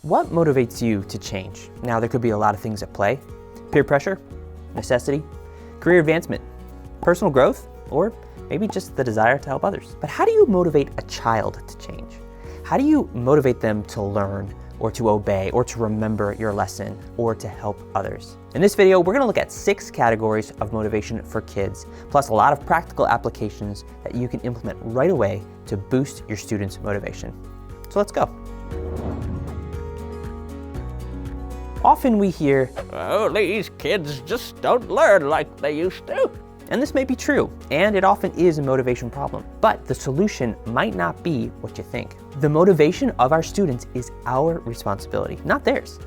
What motivates you to change? Now, there could be a lot of things at play. Peer pressure, necessity, career advancement, personal growth, or maybe just the desire to help others. But how do you motivate a child to change? How do you motivate them to learn, or to obey, or to remember your lesson, or to help others? In this video, we're gonna look at 6 categories of motivation for kids, plus a lot of practical applications that you can implement right away to boost your students' motivation. So let's go. Often we hear, "Oh, these kids just don't learn like they used to." And this may be true, and it often is a motivation problem, but the solution might not be what you think. The motivation of our students is our responsibility, not theirs.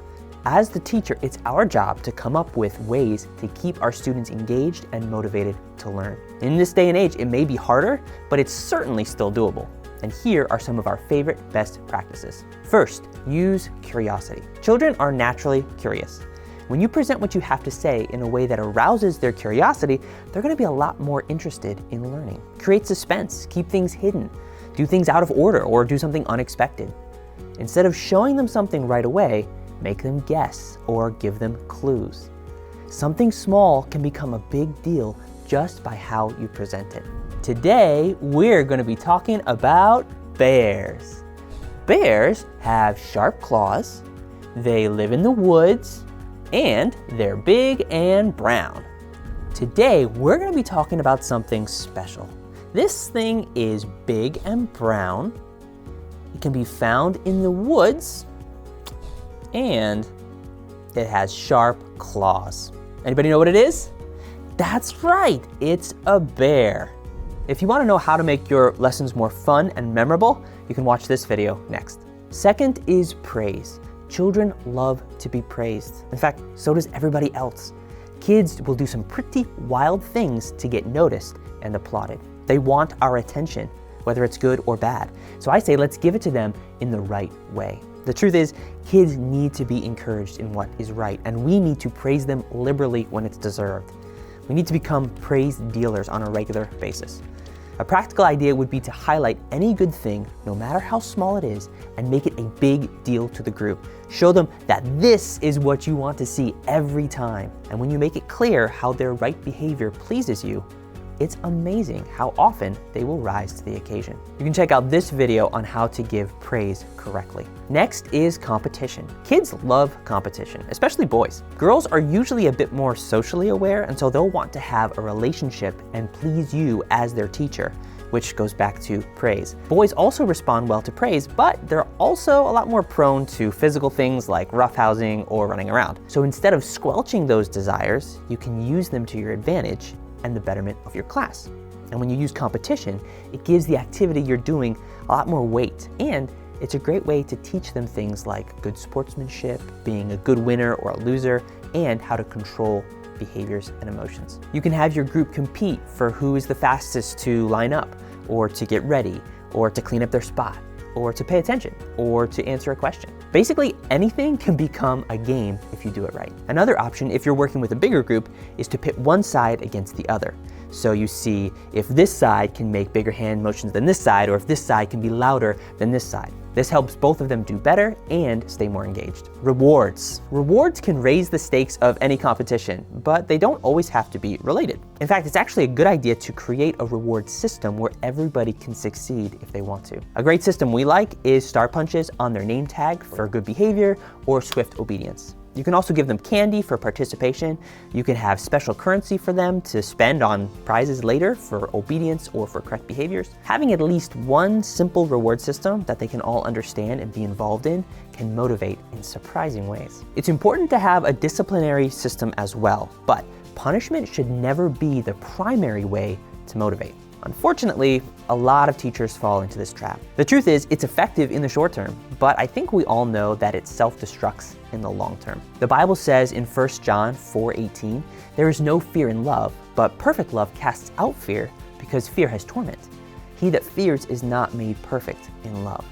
As the teacher, it's our job to come up with ways to keep our students engaged and motivated to learn. In this day and age, it may be harder, but it's certainly still doable. And here are some of our favorite best practices. First, use curiosity. Children are naturally curious. When you present what you have to say in a way that arouses their curiosity, they're gonna be a lot more interested in learning. Create suspense, keep things hidden, do things out of order, or do something unexpected. Instead of showing them something right away, make them guess or give them clues. Something small can become a big deal just by how you present it. Today, we're gonna be talking about bears. Bears have sharp claws, they live in the woods, and they're big and brown. Today, we're gonna be talking about something special. This thing is big and brown. It can be found in the woods, and it has sharp claws. Anybody know what it is? That's right, it's a bear. If you wanna know how to make your lessons more fun and memorable, you can watch this video next. Second is praise. Children love to be praised. In fact, so does everybody else. Kids will do some pretty wild things to get noticed and applauded. They want our attention, whether it's good or bad. So I say let's give it to them in the right way. The truth is, kids need to be encouraged in what is right, and we need to praise them liberally when it's deserved. We need to become praise dealers on a regular basis. A practical idea would be to highlight any good thing, no matter how small it is, and make it a big deal to the group. Show them that this is what you want to see every time. And when you make it clear how their right behavior pleases you, it's amazing how often they will rise to the occasion. You can check out this video on how to give praise correctly. Next is competition. Kids love competition, especially boys. Girls are usually a bit more socially aware, and so they'll want to have a relationship and please you as their teacher, which goes back to praise. Boys also respond well to praise, but they're also a lot more prone to physical things like roughhousing or running around. So instead of squelching those desires, you can use them to your advantage and the betterment of your class. And when you use competition, it gives the activity you're doing a lot more weight, and it's a great way to teach them things like good sportsmanship, being a good winner or a loser, and how to control behaviors and emotions. You can have your group compete for who is the fastest to line up, or to get ready, or to clean up their spot, or to pay attention, or to answer a question. Basically, anything can become a game if you do it right. Another option, if you're working with a bigger group, is to pit one side against the other. So you see if this side can make bigger hand motions than this side, or if this side can be louder than this side. This helps both of them do better and stay more engaged. Rewards. Rewards can raise the stakes of any competition, but they don't always have to be related. In fact, it's actually a good idea to create a reward system where everybody can succeed if they want to. A great system we like is star punches on their name tag for good behavior or swift obedience. You can also give them candy for participation. You can have special currency for them to spend on prizes later for obedience or for correct behaviors. Having at least one simple reward system that they can all understand and be involved in can motivate in surprising ways. It's important to have a disciplinary system as well, but punishment should never be the primary way to motivate. Unfortunately, a lot of teachers fall into this trap. The truth is, it's effective in the short term, but I think we all know that it self-destructs in the long term. The Bible says in 1 John 4:18, "There is no fear in love, but perfect love casts out fear, because fear has torment. He that fears is not made perfect in love."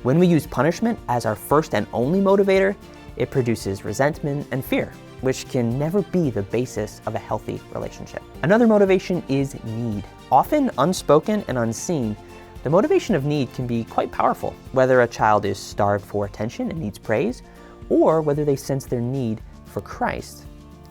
When we use punishment as our first and only motivator, it produces resentment and fear, which can never be the basis of a healthy relationship. Another motivation is need. Often unspoken and unseen, The motivation of need can be quite powerful, whether a child is starved for attention and needs praise, or whether they sense their need for Christ.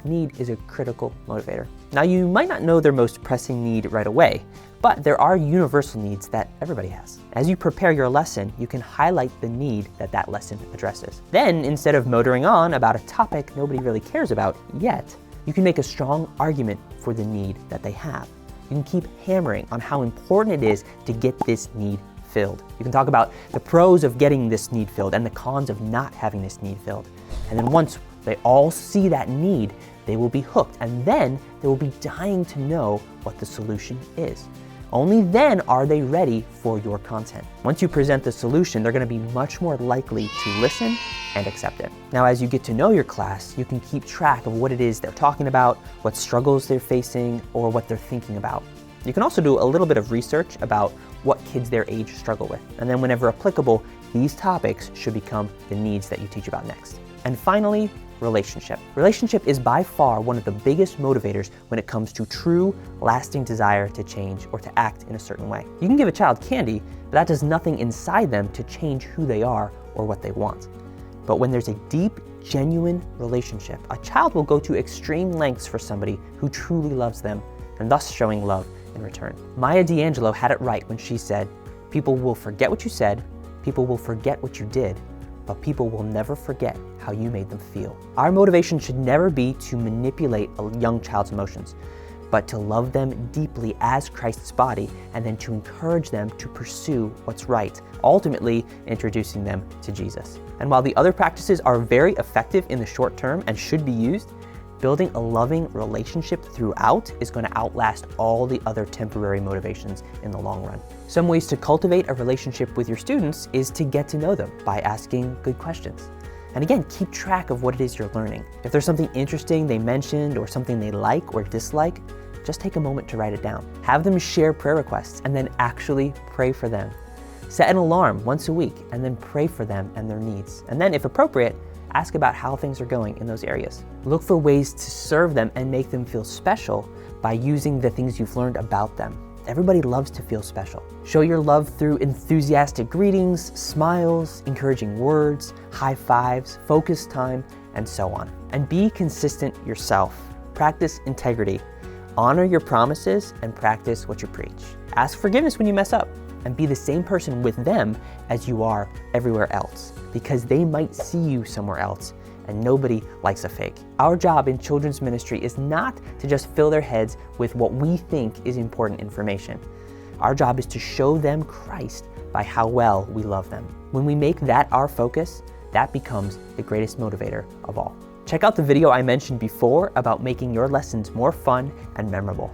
Need is a critical motivator. Now, you might not know their most pressing need right away, but there are universal needs that everybody has. As you prepare your lesson, you can highlight the need that that lesson addresses. Then, instead of motoring on about a topic nobody really cares about yet, you can make a strong argument for the need that they have. You can keep hammering on how important it is to get this need filled. You can talk about the pros of getting this need filled and the cons of not having this need filled. And then once they all see that need, they will be hooked, and then they will be dying to know what the solution is. Only then are they ready for your content. Once you present the solution, they're going to be much more likely to listen and accept it. Now, as you get to know your class, you can keep track of what it is they're talking about, what struggles they're facing, or what they're thinking about. You can also do a little bit of research about what kids their age struggle with. And then whenever applicable, these topics should become the needs that you teach about next. And finally, relationship. Relationship is by far one of the biggest motivators when it comes to true, lasting desire to change or to act in a certain way. You can give a child candy, but that does nothing inside them to change who they are or what they want. But when there's a deep, genuine relationship, a child will go to extreme lengths for somebody who truly loves them, and thus showing love in return. Maya Angelou had it right when she said, "People will forget what you said, people will forget what you did, but people will never forget how you made them feel." Our motivation should never be to manipulate a young child's emotions, but to love them deeply as Christ's body, and then to encourage them to pursue what's right, ultimately introducing them to Jesus. And while the other practices are very effective in the short term and should be used, building a loving relationship throughout is going to outlast all the other temporary motivations in the long run. Some ways to cultivate a relationship with your students is to get to know them by asking good questions. And again, keep track of what it is you're learning. If there's something interesting they mentioned or something they like or dislike, just take a moment to write it down. Have them share prayer requests and then actually pray for them. Set an alarm once a week and then pray for them and their needs. And then, if appropriate, ask about how things are going in those areas. Look for ways to serve them and make them feel special by using the things you've learned about them. Everybody loves to feel special. Show your love through enthusiastic greetings, smiles, encouraging words, high fives, focus time, and so on. And be consistent yourself. Practice integrity. Honor your promises and practice what you preach. Ask forgiveness when you mess up, and be the same person with them as you are everywhere else, because they might see you somewhere else, and nobody likes a fake. Our job in children's ministry is not to just fill their heads with what we think is important information. Our job is to show them Christ by how well we love them. When we make that our focus, that becomes the greatest motivator of all. Check out the video I mentioned before about making your lessons more fun and memorable.